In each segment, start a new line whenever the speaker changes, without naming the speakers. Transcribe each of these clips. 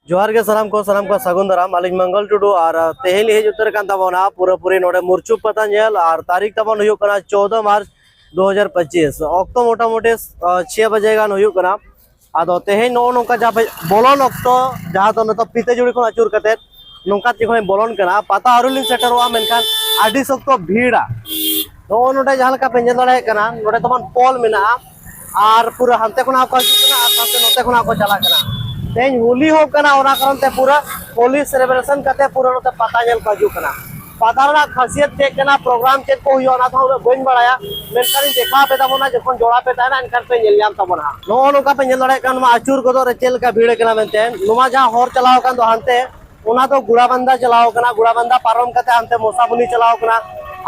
जोहार के सलाम को सगुन दाराम आलिंग मंगल टुडू और तेहली हेज उतर कान ताबोना पूरा पूरी नोडे मुरचू पता नेल और तारीख ताबोन हुयुग कना 14 मार्च 2025 ऑक्टो मोटा मोटे 6 बजे गान हुयुग कना आदो तेहे नो नोका जा बोलन ऑक्टो जहां तो नतो पीते जुड़ी को अचुर कते नोका तिखोय बोलन कना पता अरुलिंग सेटरवा मेनखान आडी सख्तो भीड़ा नो नोडे जहां लका पेंजल दड़े कना नोडे तमन पोल मेना और पूरा हंते खुना को कना और साथे नोते खुना को चला कना तेज होली हो कना ओना कारण ते पूरा होली सेलिब्रेशन करते पूरा नोते पता नेल को हजू कना पता रा खासियत ते कना प्रोग्राम चेक को हुयो ना तो बइन बड़ाया मेनकानी देखा पे तबोना जखन जोड़ा पे ताना इनकर पे नेल याम तबोना नो नोका पे नेल दड़े कन मा अचूर को रे चेल का भीड़ कना मेनते नुमा जहां होर चलाओ कन तो हंते ओना तो गुड़ाबंदा चलाओ कना गुड़ाबंदा पारम कते हंते मोसाबुनी चलाओ कना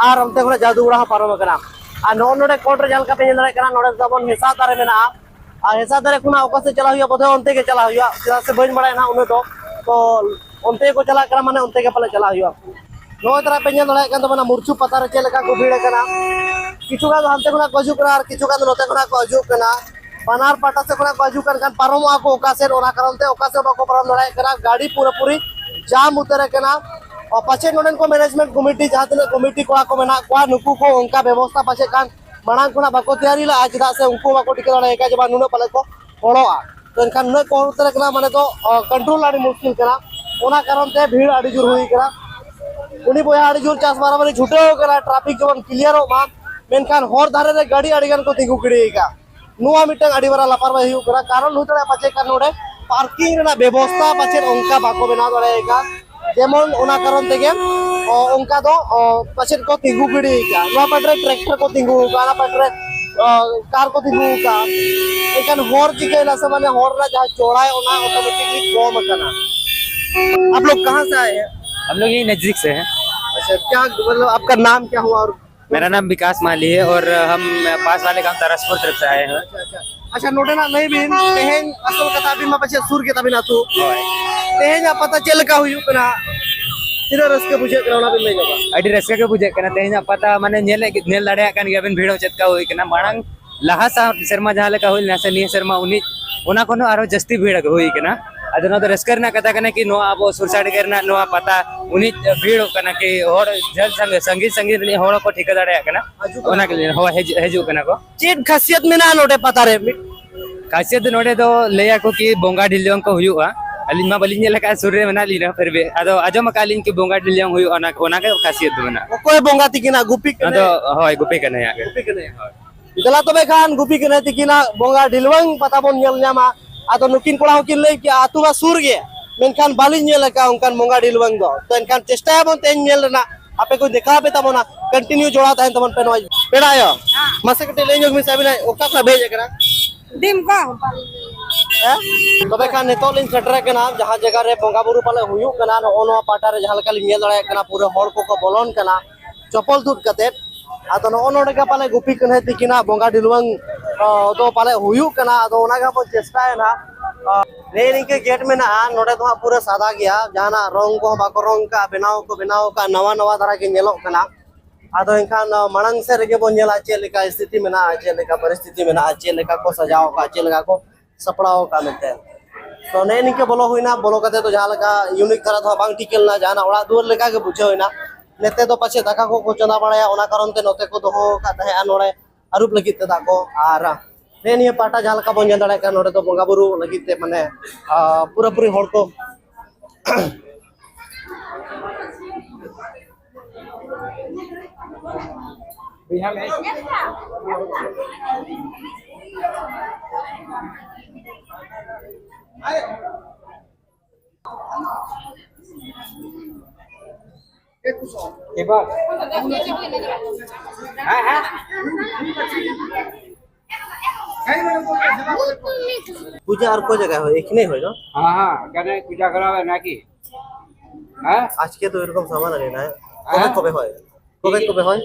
और हमते को जादूगुड़ा पारम कना आ नो नोडे कोट रे जल का पे नेल दड़े कना नोडे तबोन हिसाब दारे मेना और ऐसा तरह खुना ओकासे चला हुआ बोधे ओनते के चला हुआ चला से बइन बड़ा ना उन तो ओनते को चला करा माने ओनते के पले चला हुआ नो तरह पेंजल दड़ा कन तो माने मुरचू पता रे चेलका को भीड़ कना किछु का हंते खुना को हजू कना और किछु का नोते खुना को हजू कना बनार पाटा से खुना को हजू कर कान पारम को ओकासे ओना करनते ओकासे बाको पारम दड़ा कना गाड़ी पूरा पूरी जाम उतरे कना और पाछे नोडन को मैनेजमेंट कमिटी जहां तने कमिटी को मेना को नुकु को उनका व्यवस्था पाछे कान मांग खुना बाको तैयारी ला आज से उनको बाको टिके दाड़े का जबा नुनो पले को होड़ोआ तो इनखान नुनो को उतर कना माने तो कंट्रोल आड़ी मुश्किल कना ओना कारण ते भीड़ आड़ी जोर हुई कना उनी बोया आड़ी जोर 10-12 बजे छुटे हो कना ट्रैफिक जवन क्लियर हो मा मेनखान होर धारे रे गाड़ी आड़ी गन को तिगु किड़ी का नुआ मिटन आड़ी बरा लापरवाही हो कना कारण हुतरा पाछे का नोडे पार्किंग रे ना व्यवस्था पाछे उनका बाको बना दाड़े का जेमन ओना कारण तेगे उनका दो पाछे को तिगु किड़ी का नुआ पटरे ट्रैक्टर को तिगु का ना पटरे कार को तिगु का एकान होर चिकेला से माने होर ना जहां चौड़ा है ओना ऑटोमेटिकली कम करना। आप लोग कहां से आए हैं?
हम लोग यही नजदीक से हैं।
अच्छा क्या मतलब आपका नाम क्या हुआ? और
मेरा नाम विकास माली है और हम पास वाले गांव तरसपुर तरफ से आए हैं।
अच्छा नोटे ना नहीं बिन तेहेन असल कथा बिन मा पछे सुर के तबिना तू तेहेन आ पता चल का हुयु कना तिरा रस्के बुझे कना बिन ले जाबा
अडी रस्के के बुझे कना तेहेन पता माने नेल दाड़े कान गबिन भीड़ो चेत का होई कना मांग लहा सा शर्मा जहां लेका होइल ना से निय शर्मा उनी ओना कोनो आरो जस्ती भीड़ होई कना अद नो रस्कर ना कथा कना कि नो आबो सुरसाड करना नो पता उनी भीड़ कना कि होड़ जल संग संगीत संगीत नि होड़ को ठिका दाड़े कना ओना के लिए हो हेजु कना को
चेत खासियत में ना नोटे पता रे
खासियत नोडे दो लेया को कि बोंगा ढिलियों को हुआ अली मा बलिन लका सूर्य मना लीना फिर बे अदो आजम कालीन की बोंगा ढिलियों हुआ ओना के खासियत मना
कोई बोंगा तिकिना गुपी कने
अदो होय गुपी कने या
गुपी कने गला तो बेखान गुपी कने तिकिना बोंगा ढिलवंग पता बोन नेल न्यामा आदो नुकिन कोड़ा हो किन ले कि आतुवा सूर गे मेनखान बालिन नेल का उनकान बोंगा ढिलवंग दो तो इनखान चेष्टा बोन तेन नेल ना आपे को देखा पे तबोना कंटिन्यू जोड़ा था तमन पे नोय पेड़ायो मसे कटे ले जोग मिसा बिना ओका का भेज करा
दिम का
तबे खान नेतो लिन सेटर कना जहां जगह रे बोंगा बुरु पाले हुयु कना ओनो पाटा रे जहां लका लिन दड़े कना पूरा होड़ को बोलन कना चपल दूध कते आदो नो नोडे का पाले गुपी कने तिकिना बोंगा ढिलवंग दो पाले हुयु कना आदो ओना का बो चेष्टा है ना ने इनके गेट में ना नोडे तो पूरा सादा गया जहां रंग को बाको रंग का बनाव का नवा नवा तरह के नेलो कना आदो इनखान मणंग से रेगे बोन नेला चेलेका स्थिति में ना चेलेका परिस्थिति में ना चेलेका को सजाओ का चेलेका को सपड़ाओ का मिलते तो ने इनके बोलो हुईना बोलो कते तो जहां का यूनिक तरह तो बांग टिकल ना जाना ओड़ा दुर लेका के बुझे होइना नेते तो पछे दाका को चंदा बड़ाया ओना कारण ते नोते को दोहो का तहे नोडे अरूप लगित ते दाको आर ने निया पाटा जहां का बोन जंदड़े का नोडे तो बोंगा बुरु लगित ते माने पूरा पूरी होड़ को
बिहार में एक बार हां
पूजा और को जगह हो एक नहीं हो ना
हां कने पूजा करावे ना की हां
आज के तो एरकम सामान लेना है कबे होय कबे होय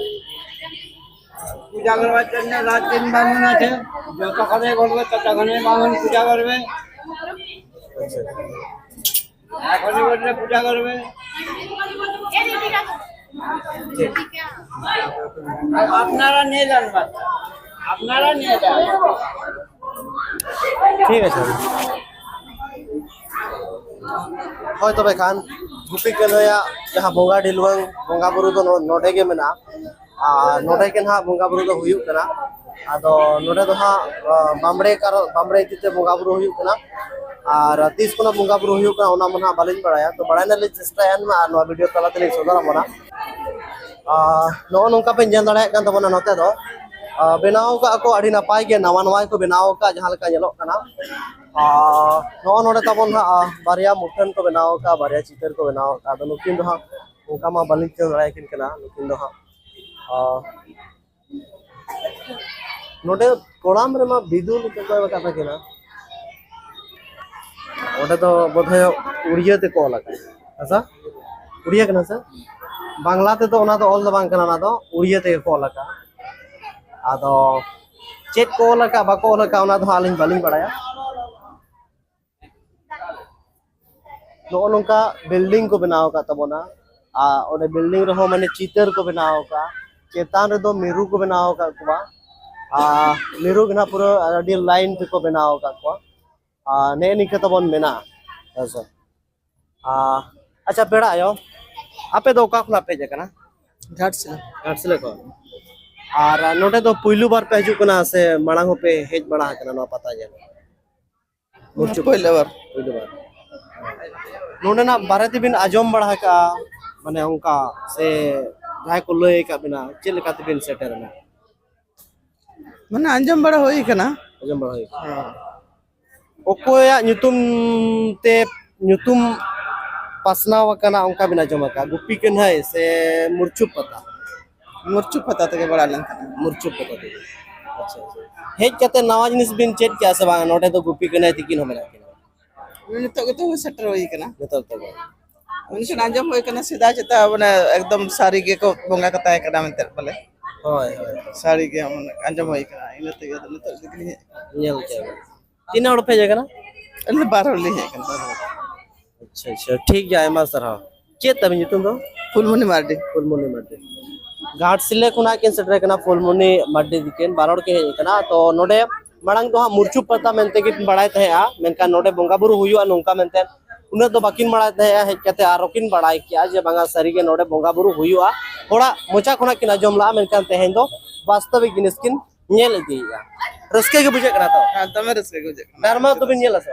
पूजा करवा चलने रात दिन बांधना छे जो तो खने बोलबे तता खने बांधन पूजा करबे खने बोलले पूजा करबे আপনারা নিয়ে যান বাচ্চা আপনারা নিয়ে যান
ठीक है सर होय तबे खान गुपी कन्हैया जहां बोंगा ढिलवंग बोंगा बुरु दो नोडे के मेना आ नोडे के ना बोंगा बुरु दो हुयु कना आदो नोडे दो हा बामड़े तिते बोंगा बुरु हुयु कना और तीस कोना बोंगा बुरु हुयु कना ओना मना बालिन बड़ाया तो बड़ाई नाले चेष्टा यान मा नो वीडियो तला तले सदर मना नो नोंका पे जन दाड़े कान तबना नोते दो बनाव का को अड़ी नपाय के नवा नवा को बनाव का जहां लका ñeloक कना नो नोडे तबन हा बारिया मुठन को बनाव का बारिया चितर को बनाव का तो नुकिन दो हा उनका मा बालिन चल रहा किन कना नुकिन दो हा नोडे कोड़ाम रे मा बिदुल के को कथा केना ओडे तो बोधय उड़िया ते को लगा अच्छा उड़िया कना सर बांग्ला ते तो ओना तो ऑल द बांग कना ना तो उड़िया ते को लगा आदो चेक को लगा बाको लगा ओना तो हालिन बालिन बड़ाया नो नोंका बिल्डिंग को बनाव का तबोना ओडे बिल्डिंग रहो माने चितर को बनाव का चेतान रे दो मिरु को बनाव का कुबा मिरु गना पूरा अडी लाइन पे को बनाव का को ने निके तबन मेना अच्छा अच्छा पेड़ा आयो आपे दो का खुला पे जकना घाटसिले को और नोटे तो पुइलु बार पे हजू कना से मांग पे हेज बड़ा कना नो पता जे मुर्चु पुइलु बार नोडे ना बारे बिन आजम बड़ा का माने उनका से जाय को लय का बिना चेल का बिन सेटर ना
माने आंजम बड़ा होई कना
आजम बड़ा होई ओकोया nyutum ते nyutum pasnaw kana उनका बिना जमा का गुप्पी कन्है से मुर्चु पता
तके बड़ा लन
मुर्चु पता ते अच्छा हेज कते नवा जिनिस बिन चेट क्या से बा नोटे तो गुप्पी कन्है तिकिन होमेना
नितो तो सेटर होई कना
नितो तो
उनके आंजम होई कना सीधा चता माने एकदम सारी के को बोंगा कता है कना मेंते बोले
होय
सारी के माने आंजम होई कना इनते नितो दिखली
नेल के तीन और पे जगना
अल्ले बारह ली है कना
अच्छा अच्छा ठीक जाय मा सर चे तब nyutum do
फुलमुनी मार्डी
घाट सिले कुना केन सेटर कना फुलमुनी मार्डी दिकेन बारोड के कना तो नोडे मांग तो मुर्चु पता मेनते कि बड़ाय तहे मेनका नोडे बोंगा बुरु हुयु नोंका मेनते उन्हें तो बाकिन बड़ा तहे हेज कते आरोकिन बड़ाय किया जे बांगा सरी के नोडे बोंगा बुरु हुयु थोड़ा मोचा खुना किन आजम ला मेनका तेहेन दो वास्तविक जिनिस किन नेल इदिया रस्के के बुझे कना तो
हां तमे रस्के के बुझे
नरमा तो बिन नेल से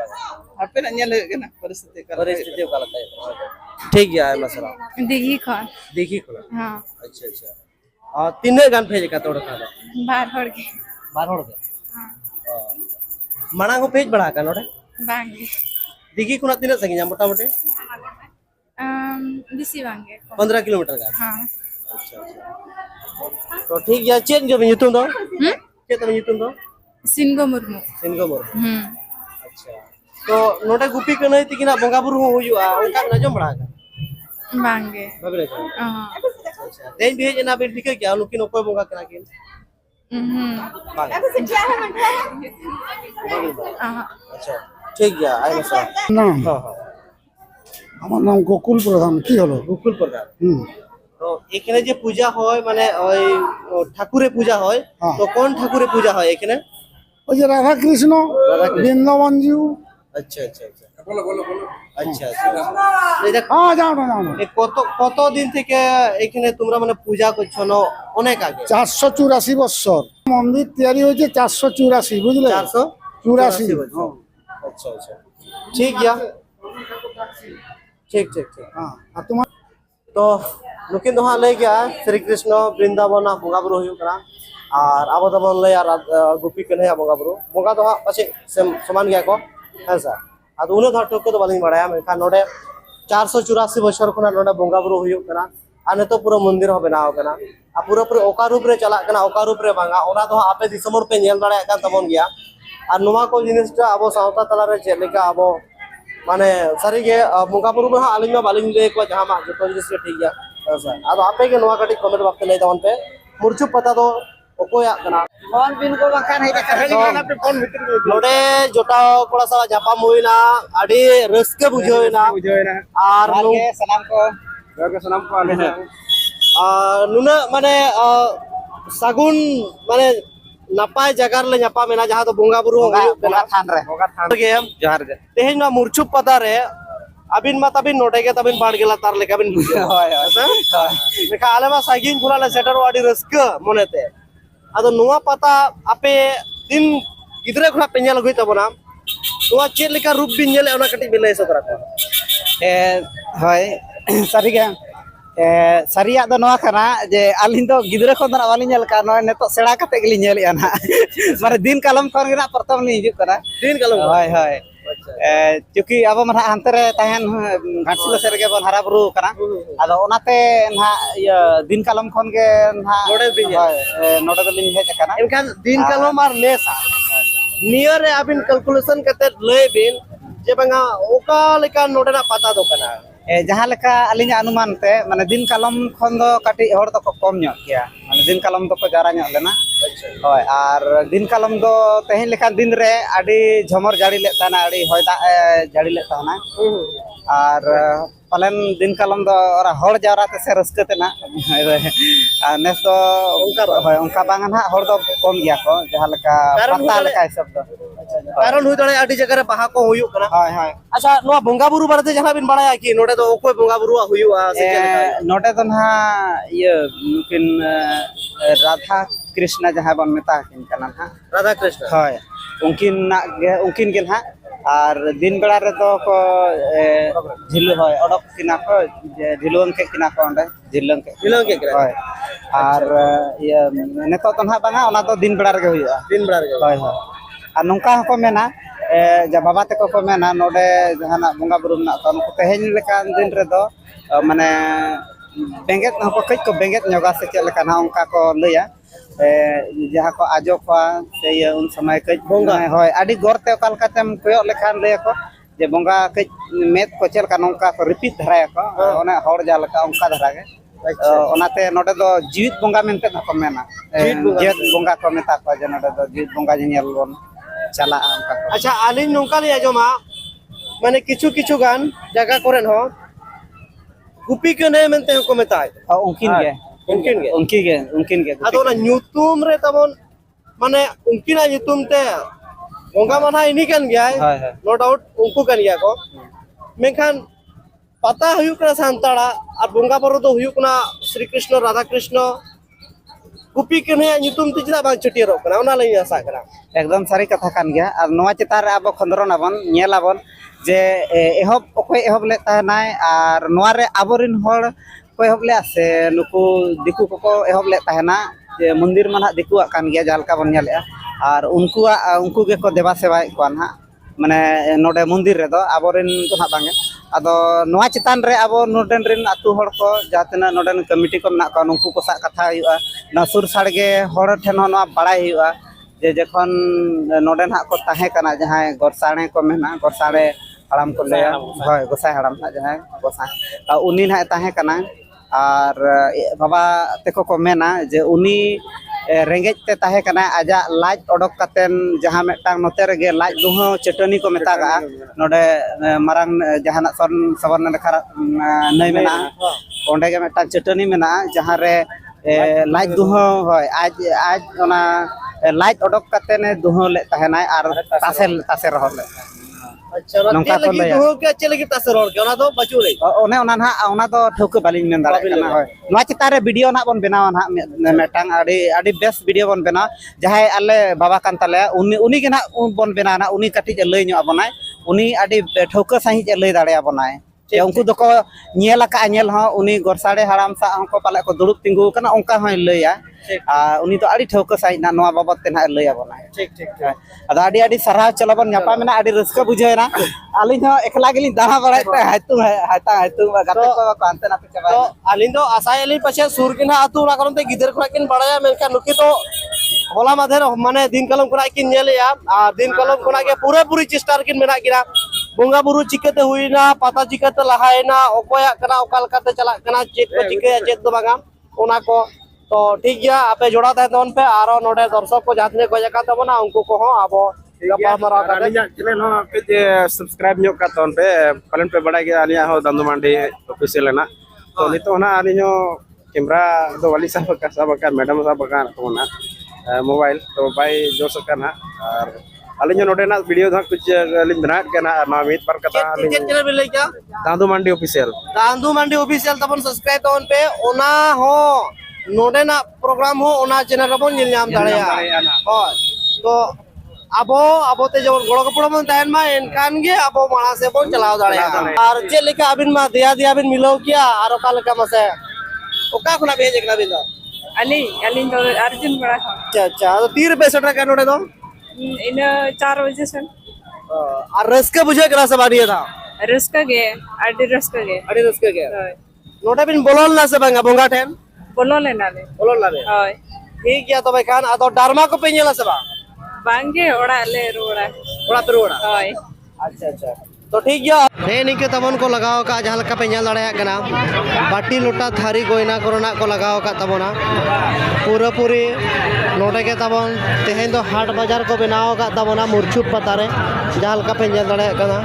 आपे नेल के ना परिस्थिति
का लगता है ठीक है मसला
देखी
खोला हां अच्छा अच्छा तीने गान भेज का तोड़ खा
बार होड़ के
हां माना को पेज बड़ा का नोडे
बांगे
दिगी कुना तीने संगी मोटा मोटे
बिसी बांगे
15 किलोमीटर का
हां
अच्छा अच्छा तो ठीक है चेन जो nyutum दो चेन तो nyutum दो
सिनगो मुर्मू
अच्छा तो नोडे गुपी कने तिकिना बोंगा बुरु हुयु उनका नजम बड़ा का
बांगे
बगले का
हां
अच्छा देन भेज ना बिन ठीक क्या लुकिन ओको बोंगा कना किन अच्छा ठीक है आई मसला
नाम
हां हां
আমার নাম গোকুল প্রধান কি হলো
गोकुल प्रधान तो এখানে যে পূজা হয় মানে ওই ঠাকুরে পূজা হয় তো কোন ঠাকুরে পূজা হয় এখানে
ওই যে রাধা কৃষ্ণ বৃন্দাবনজিউ
अच्छा अच्छा अच्छा अच्छा अच्छा এটা
হ্যাঁ যাও না
কত দিন থেকে এখানে তোমরা মানে পূজা করছো না অনেক আগে
484 বছর মন্দির তৈরি হয়েছে 484 বুঝলে
484 अच्छा अच्छा ठीक है ठीक ठीक ठीक
হ্যাঁ আর তোমার
तो नुकिन दो लय गया श्री कृष्ण वृंदावन बोंगा बुरु हुयु कना और अब दबन लय गुपी कन्हैया बोंगा बुरु बोंगा तो पाछे समान गया को है सर आ उनो धा टोक तो बालिन बड़ाया मेखा नोडे 484 बछर खुना नोडे बोंगा बुरु हुयु कना आने तो पूरा मंदिर हो बनाव कना आ पूरा पूरा ओका रूप रे चला कना ओका रूप रे बांगा ओना तो आपे दिसमर पे नेल दाड़ा का तबन गया और नुमा को जिनिसटा अब सावता तला रे चेलेका अब माने सारी के बोंगा बुरु में आलिन में बालिन ले को जहां मा जो जिनिस के ठीक गया सर आ आपे के नुवा कटी कमेंट बात ले दवन पे मुर्चु पता तो ओकोया कना
फोन बिन को बखान है पे फोन भीतर
नोडे जोटा कोड़ा साला जापा मुइना आडी रस्के बुझोइना और
सलाम को आले हैं
नुना माने सागुन माने नापाय जगार ले नापा मेना जहां तो बोंगा बुरु
बोगा थान रे
के जोहार गे तेहेन ना मुर्चु पता रे अबिन मा तबिन नोटे के तबिन बाढ़ गेला तार लेका बिन बुझे मेका आले मा सागिन खुला सेटर वाडी रस्क मोनेते आदो नुआ पता आपे दिन गिदरे खुला पेंजल हुई तबना नुआ चेक लेका रूप बिन नेले ओना कटी बिलय सतरा को
হয় সারিগে সারিয়া ᱫᱚ ᱱᱚᱣᱟ ᱠᱟᱱᱟ ᱡᱮ ᱟᱹᱞᱤᱧ ᱫᱚ ᱜᱤᱫᱽᱨᱟᱹ ᱠᱷᱚᱱ ᱫᱚ ᱵᱟᱹᱞᱤᱧ ᱧᱮᱞ ᱠᱟᱜᱼᱟ ᱱᱚᱜᱼᱚᱭ ᱱᱤᱛᱚᱜ ᱥᱮᱬᱟ ᱠᱟᱛᱮ ᱜᱮᱞᱤᱧ ᱧᱮᱞᱮᱜᱼᱟ ᱱᱟᱦᱟᱜ ᱢᱟᱱᱮ ᱫᱤᱱ ᱠᱟᱞᱚᱢ ᱠᱷᱚᱱ ᱜᱮ ᱱᱟᱦᱟᱜ ᱯᱨᱚᱛᱷᱚᱢ ᱞᱤᱧ ᱦᱤᱡᱩᱜ ᱠᱟᱱᱟ
दिन कलम
ᱦᱳᱭ ᱦᱳᱭ ᱪᱩᱠᱤ ᱟᱵᱚ ᱢᱟ ᱱᱟᱦᱟᱜ ᱦᱟᱱᱛᱮ ᱨᱮ ᱛᱟᱦᱮᱱ ᱜᱷᱟᱴᱥᱤᱞᱟ ᱥᱮᱫ ᱨᱮᱜᱮ ᱵᱚᱱ ᱦᱟᱨᱟ ᱵᱩᱨᱩ ᱠᱟᱱᱟ ᱟᱫᱚ ᱚᱱᱟᱛᱮ ᱱᱟᱦᱟᱜ ᱤᱭᱟᱹ ᱫᱤᱱ ᱠᱟᱞᱚᱢ ᱠᱷᱚᱱ ᱜᱮ ᱱᱟᱦᱟᱜ
ᱱᱚᱰᱮ ᱵᱤᱱ
ᱦᱳᱭ ᱱᱚᱰᱮ ᱫᱚᱞᱤᱧ ᱦᱮᱡ ᱟᱠᱟᱱᱟ
एनखान दिन कलम और नेसा नियर रे अबिन कैलकुलेशन कते लय बिन जे बंगा ओका लेका नोडेना पता दो कना
ᱡᱟᱦᱟᱸ ᱞᱮᱠᱟ ᱟᱹᱞᱤᱧᱟᱜ ᱟᱱᱩᱢᱟᱱ ᱛᱮ ᱢᱟᱱᱮ ᱫᱤᱱ ᱠᱟᱞᱚᱢ ᱠᱷᱚᱱ ᱫᱚ ᱠᱟᱹᱴᱤᱡ ᱦᱚᱲ ᱫᱚᱠᱚ ᱠᱚᱢ ᱧᱚᱜ ᱜᱮᱭᱟ ᱢᱟᱱᱮ ᱫᱤᱱ ᱠᱟᱞᱚᱢ ᱫᱚᱠᱚ ᱡᱟᱣᱨᱟ ᱧᱚᱜ ᱞᱮᱱᱟ ᱦᱳᱭ ᱟᱨ ᱫᱤᱱ ᱠᱟᱞᱚᱢ ᱫᱚ ᱛᱮᱦᱮᱧ ᱞᱮᱠᱟᱱ ᱫᱤᱱ ᱨᱮ ᱟᱹᱰᱤ ᱡᱷᱚᱢᱚᱨ ᱡᱟᱹᱲᱤ ᱞᱮᱫ ᱛᱟᱦᱮᱱᱟ ᱟᱹᱰि ᱦᱚᱭ ᱫᱟᱜ ᱮ ᱡᱟᱹᱲᱤ ᱞᱮᱫ ᱛᱟᱦᱮᱱᱟ ᱟᱨ ᱯᱟᱞᱮᱱ ᱫᱤन ᱠᱟᱞᱚᱢ ᱫᱚ ᱚᱱᱟ ᱦᱚᱲ ᱡᱟᱣᱨᱟ ᱛᱮ ᱥᱮ ᱨᱟᱹᱥᱠᱟᱹ ᱛᱮ ᱱᱟᱜ ᱟᱨ ᱱᱮᱥ ᱫᱚ ᱦᱳᱭ ᱚᱱᱠᱟ ᱵᱟᱝᱟ ᱱᱟᱜ ᱦᱚᱲ ᱫᱚ ᱠᱚᱢ ᱜᱮᱭᱟ ᱠᱚ ᱡᱟᱦᱟᱸ ᱞᱮᱠᱟ ᱯᱟᱛᱟ ᱞᱮᱠᱟ हिसाब ᱫᱚ
कारण हुई दड़े आडी जगह रे बाहा को हुयु कना
ᱦᱳᱭ ᱦᱳᱭ
अच्छा नोआ बोंगा बुरु बारते जहां बिन बाड़ाया कि नोडे दो ओकोय बोंगा बुरु हुयुआ से
नोडे तो नहाग इया नुकिन राधा कृष्ण जहाँ बन मेता किन कना हा
राधा कृष्ण
होय उनकिन गे ना और दिन बेड़ा रे तो को झिलु होय ओडक किना को झिलुन के किना को ओंडे झिलुन के होय और इया नेतो तो ना बांगा ओना तो दिन बेड़ा रे हुयुआ
दिन बड़ा रे
होय होय और नौका को मेना जा बाबा तक को मेना नोडे जहाना बोंगा बुरु ना तो तेहेन लेकान दिन रे दो माने बेंगेत को कई को बेंगेत नोगा से चल लेका ना उनका को लैया जहाँ को आजो को से उन समय कई बोंगा होय आडी गोरते ओकाल कातेम कोयो लेखान ले को जे बोंगा कई मेत को चल का नौका को रिपीट धराया को ओना होड़ जा लका उनका धरा गे ओनाते नोडे दो जीवित बोंगा मेनते ना को मेना जीवित बोंगा को मेता को जे नोडे दो जीवित बोंगा जे नेल बोन चला उनका को
अच्छा आलिन नोंका ले आजोमा माने किछु किछु गान जगह कोरेन हो गुपी के ने मेनते को मेताय उनकिन गे आदो ना न्यूतुम रे तबन माने उनकिना न्यूतुम ते बोंगा माना इनी कन गया नो डाउट उनको कन गया को मेखान पता हुयु कना सांताड़ा और बोंगा बरो दो हुयु कना श्री कृष्ण राधा कृष्ण गुपी के ने न्यूतुम ते चदा बांग चटियरो कना ओना लई आशा करा
एकदम सारी कथा कान गया और नोआ चितार रे अब खंदरन आबन नेल आबन जे एहब ओकोय एहब ले तानाय और नोआ रे आबोरिन होड़ को एहब ले से नुकु दिकु को एहब ले ताना जे मंदिर मा ना दिकुआ कान गया जालका बन नेले और उनको के को देवा सेवाय को ना माने नोडे मंदिर रे दो आबोरिन तो ना बांगे आदो नोआ चितान रे आबो नोडेन रिन आतु होड़ को जातना नोडेन कमिटी को ना को नुकु को सा कथा हुआ ना सुर साड़गे होड़ ठेन हो ना बड़ाई हुआ जे जखन नोडेन हा को ताहे कना जहां गोरसाणे को मेना गोरसाणे हड़ाम को ले होय गोसाई हड़ाम ना जहां गोसा उनी ना ताहे कना और बाबा तेको को मेना जे उनी रेंगेज ते ताहे कना आजा लाज ओडक कातेन जहां मेटांग नोते रे लाज दुहो चटनी को मेतागा नोडे मारांग जहाना सवर्ण लेखा नई मेना ओंडे गे मेटांग चटनी मेना जहां रे लाज दुहो होय आज ओना लाइट ओडक काते ने दुहो ले ताहेनाय और तासे रहो ले
अच्छा नोंका को ले दुहो के चले की तासे रहो के ओना दो बचू रे
ओने ओना ना ओना दो ठौके बालिन मेन दाड़े कना होय नोआ चितारे वीडियो ना बन बनावा ना मेटांग आडी बेस्ट वीडियो बन बना जहाय आले बाबा कान ताले उनी के ना बन बना ना उनी कटी जे लई ᱧᱚᱜ आबनाय उनी आडी ठौके सही जे लई दाड़े आबनाय जे उनको दको नेला का नेल हो उनी गोरसाड़े हराम सा को पाले को दुड़ुब तिंगु कना उनका होय लैया उनी तो आडी ठौके सही ना नोआ बाबत ते ना लई आबनाय
ठीक
अदा आडी सरहा चलबन न्यापा मेना आडी रस्का बुझेना आलिन हो एकला गेली दाहा बड़ाय पे हातु गाते को कांते ना चबा
तो आलिन दो आशा एली पछे सुर किना आतु ना करन ते गिदर खरा किन बड़ाया मेनका नुकी तो होला माधेर माने दिन कलम कोना किन नेलेया आ दिन कलम कोना के पूरी चेष्टा किन मेना गिरा बोंगा बुरु चिकते हुईना पता चिकते लहायना ओकोया कना ओकाल काते चला कना चेक को चिके चेक दो बागा ओना को तो ठीक गया आपे जोड़ा ता तोन पे आरो नोडे दर्शक को जातने को जका तबना उनको को हो आबो गपा मारा काटे
चैनल हो पे सब्सक्राइब ᱧᱚᱜ का तोन पे पलन पे बड़ा गया आलिया हो दंदु मांडी ऑफिशियल ना तो नितो ना आलियो कैमरा दो वाली सब का मैडम सब का तो ना मोबाइल तो भाई जोर सकना और अलिंग नोडेना वीडियो धा कुछ अलिंग बनात के ना मा मीत पर कथा
चेक चैनल बिल क्या
दादू मंडी ऑफिशियल
दांदू मंडी ऑफिशियल तबन सब्सक्राइब तबन पे ओना हो नोडे ना प्रोग्राम हो ओना चैनल रबन जिल नाम दाड़या होय तो अबो अबो ते जब गोड़ कपड़ा मन तहन मा एनकान गे अबो माणा से बोन चलाव दाड़या और चे लेका अबिन मा दिया दिया बिन मिलो किया और का लेका मसे ओका खुना भेज एकना बिन
अली तो अर्जुन बड़ा
अच्छा अच्छा तो 3 रुपए सटर का नोडे दो
इन 4 बजे से
और रस के बुझे करा सब आडिया था
रस्का गे आडी रस्का गे
अरे रस के गया नोडे बिन बोलल ना से बंगा बोंगा ठेन
बोलो लेना ले
बोलल ना बे
होय
ठीक गया तो भाई खान आ तो डारमा को पेñela से बा
बांगे ओड़ा ले रोड़ा
थोड़ा पे रोड़ा
होय
अच्छा अच्छा तो ठीक गया हे निके तबन को लगाओ का जहां लका पे ñel दाड़या कना बाटी लोटा थारी गोइना कोरोना को लगाओ का तबना पूरा पूरी नोडे के तबन तेहेन दो हाट बाजार को बनाओ का तबना मुरछुप पता रे जहां लका पे ñel दाड़या कना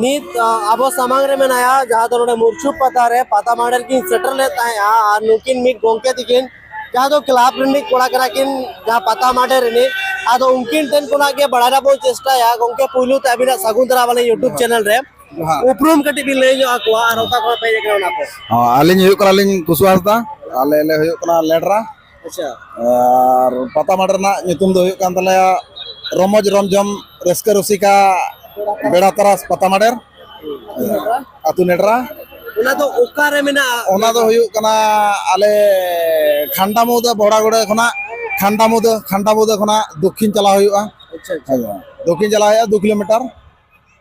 नित अब सामांग रे मेनाया जहां दो नोडे मुरछुप पता रे पाता माडल की सेटर लेता है आ नुकिन मिक गोंके तिकिन जहां दो क्लाब रिनिक कोड़ा करा किन जहां पाता माडे रिनि आदो उनकिन टेन कोना के बढ़ाना बो चेष्टा या गोंके पुलु तबिना सगुंदरा वाले YouTube चैनल रे उपरूम कटी भी ले जो आकुआ और ओका को पे जकरा ना को
आलिन हुयो करा लिन कुसुआसदा आले ले हुयो कना लेडरा
अच्छा
और पता माडर ना नितुम दो हुयो कान तलया रोमज रमजम रस्कर रसिका बेड़ा तरास पता माडर अतु नेडरा
उना तो ओकारे मेना
ओना दो हुयो कना आले खांडामुद बड़ागुड़े खना खांडामुद खना दक्षिण चला हुयो
अच्छा अच्छा
दक्षिण चला हुयो 2 किलोमीटर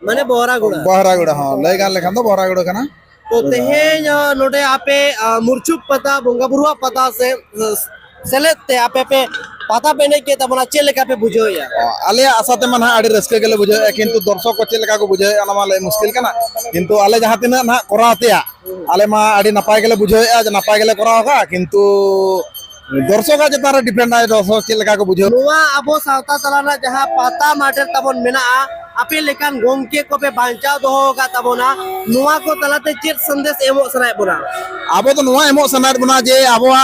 माने बहरागुड़ा
हां लय गान लेखान दो बहरागुड़ा कना
तो तेहेन नोडे आपे मुरछुप पता बोंगाबुरुआ पता से सेलेते आपे पे पाता पेने के तबना चे लेका पे बुझो या
आले आसाते मन आडी रस्के गेले बुझे किंतु दर्शक को चे लेका को बुझे अना माले मुश्किल कना किंतु आले जहां तिना ना करातेया आले मा आडी नपाय गेले बुझे आज नपाय गेले कराओ का किंतु दर्शक चितान डिपेंड है दर्शक चेक लेका को बुझो
नुआ अबो सावता तलाना जहां पाता माटर तबन मेना अपे लेकान गोमके को पे बांचाव दोहो का तबोना नुआ को तलाते चेत संदेश एमो सनाय बोना
अब तो नुआ एमो सनाय बना जे आबोआ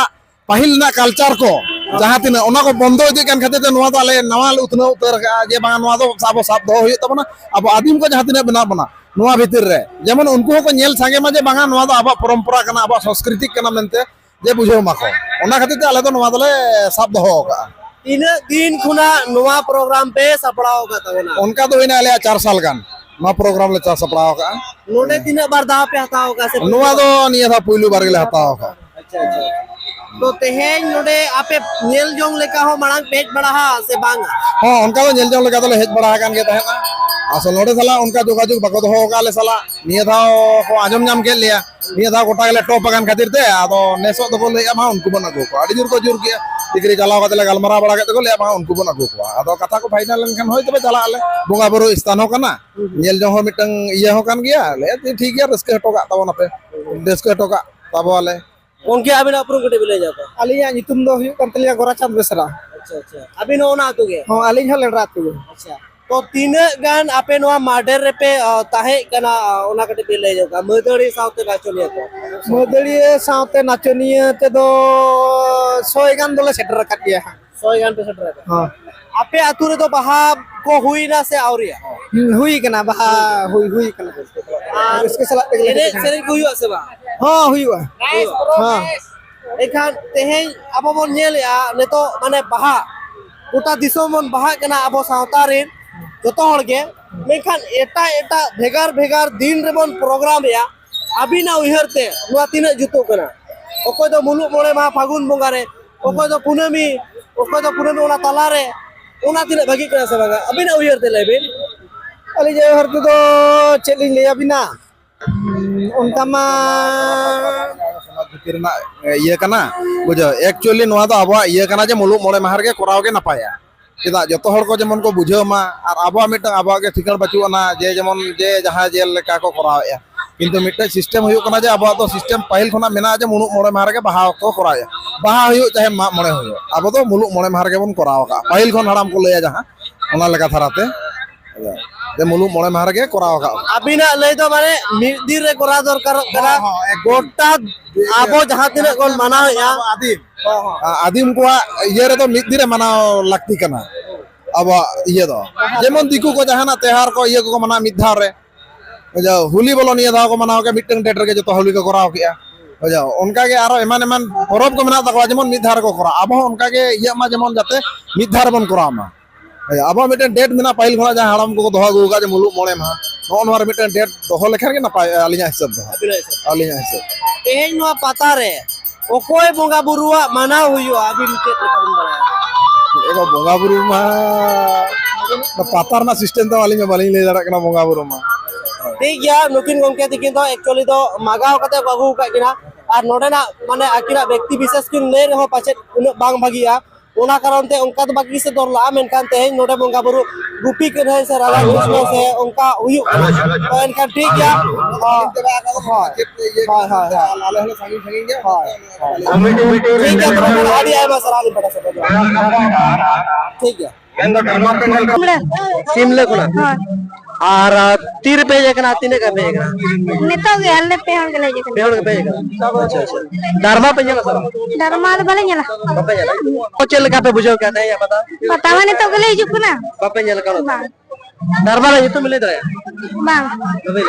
पहिल ना कल्चर को जहां तिना ओना को बंदो इदि कान खातिर ते नुआ तो आले नवा उतना उतर जे बांगा नुआ तो साबो साब दो हुई तबना अब आदिम को जहां तिना बना बना नुआ भीतर रे जेमन उनको को नेल संगे मा जे बांगा नुआ तो अब परंपरा कना अब संस्कृति कना मेनते जे बुझो माको ओना खातिर ते आले तो नुआ दले साब दो होगा
इन दिन खुना नुआ प्रोग्राम पे सपड़ाओ का तबोना
उनका तो इना आले 4 साल गान नुआ प्रोग्राम ले सपड़ाओ का
नोडे तीन बार दाव पे हताओ का से
नुआ तो निया था पहिलु बार गेले हताओ का
अच्छा अच्छा तो तेहेन नोडे आपे नेल जोंग लेका हो मणांग पेज बड़ा से बांगा
हां उनका तो नेल जोंग लेका तो हेज बड़ा कान के तहना असल नोडे साला उनका जोगाजोग बको दो होगा ले साला निया था को आजम नाम के लिया निया था गोटा गेले टॉप बगान खातिर ते आदो नेसो तो ले मा उनको बना गो को आडी जोर किया डिग्री चलाव का गलमारा बड़ा के ले मा उनको बना गो को आदो कथा को फाइनल लनखान होय तबे चला आले बोंगा बरो स्थान हो कना नेल जोंग हो मिटंग इया हो कान गया ले ठीक है रस्के हटोगा तब ना पे देश को हटोगा तब वाले
उनके अभी अपरू कटे बिले जाता
अलिया नितुम दो हुई कर तलिया गोराचांद बेसरा
अच्छा अच्छा अभी नो ना तुगे
हां अलिया हल रात को
अच्छा तो तीन गान आपे नोआ माडर रे पे ताहे कना ओना कटे बिले जाता मदड़ी साउते नाचोनिया को
मदड़िए साउते नाचनिया ते दो 100 गान दोले सेटर कर दिया
100 गान पे सेटर का
हां
आपे आतु रे तो बहा को हुई ना से आवरिया
हुई कना बहा हुई कना
और
इसके साथ
एने सेरे को हुआ से बा
हां हुईवा हां
एखान तेहेन अब बन नेल या ने तो माने बहा गोटा दिसोम बन बहा कना अब सावता रे जतो हड़ के मेखान एटा एटा भेगार भेगार दिन रे बन प्रोग्राम या अभी ना उहरते नुआ तीन जुतो कना ओको तो मुलु मोड़े मा फागुन बोंगा रे ओको तो पुनमी ओना तला रे ओना तीन भागी कना से बागा अभी ना उहरते लेबे
अली जे हरते तो चेलिंग ले अबिना उनका मा
किरना ये कना बुझो एक्चुअली नुआ तो अब ये कना जे मुलु मोड़े माहर के कराव के नपाया चेदा जतो हर को जेमन को बुझो मा और अब मिटन अब के ठिकान बचुना जे जेमन जे जहां जेल लेका को करावया किंतु मिटन सिस्टम हुयो कना जे अब तो सिस्टम पहिल खना मेना जे मुलु मोड़े माहर के बहा को कराया बहा हुयो चाहे मा मोड़े हुयो अब तो मुलु मोड़े माहर के बन कराव का पहिल खन हराम को लेया जहां ओना लेका थाराते जे मुलु मोड़े माहर के कराव का
अभी ना ले तो माने मिदिर रे करा दरकार करा गोटा आबो जहां तिने कोन मानाव या
आदिम को ये रे तो मिदिर रे मानाव लगती कना अब ये दो जेमन दिकु को जहाना त्योहार को ये को मना मिद धार रे जो होली बोलो निया धाव को मनाव के मिटन डेट रे जो होली को कराव किया बुझाओ उनका के आरो एमान एमान परब को मना तकवा जेमन मिद धार को करा अब उनका के ये मा जेमन जाते मिद धार बन करा मा अब मिटन डेट मेना पहिल खना जहां हड़म को दोहा गुगा जे मुलु मोड़े मा नोनवार मिटन डेट दोहो लेखन के ना अलिया हिसाब दो अलिया हिसाब
तेहेन नुआ पता रे ओकोय बोंगा बुरुआ माना हुयो अभी नीचे तकन बड़ा
एगो बोंगा बुरु मा पतार ना सिस्टम तो वाली में बाली ले जाड़ा कना बोंगा बुरु मा
ठीक गया नुकिन गंके तिकिन तो एक्चुअली तो मागाव कते बागु का किना और नोडे ना माने आकिरा व्यक्ति विशेष किन ले रहो पाछे उन बांग भागिया ओना कारण ते उनका तो बाकी से दरला मेनकान तेहेन नोडे बोंगा बुरु गुपी के रहे से राजा कृष्ण से उनका हुयो तो इनका ठीक गया हां
लाले हले संगी संगी गया
ठीक है तो आड़ी आए बस राली बड़ा से ठीक है सिमले कोना और 3 रुपए जकना 3 का पे जकना
नेतो गे हल्ले पे हल गले जकना
पेड़ के पे जकना अच्छा अच्छा दरमा पे जला सर
दरमा बले जला
बापे जला ओ चल का पे बुझो क्या है या
पता माने तो गले जुकना
बापे जला का दरमा रे तो मिले दे
बांग
बापे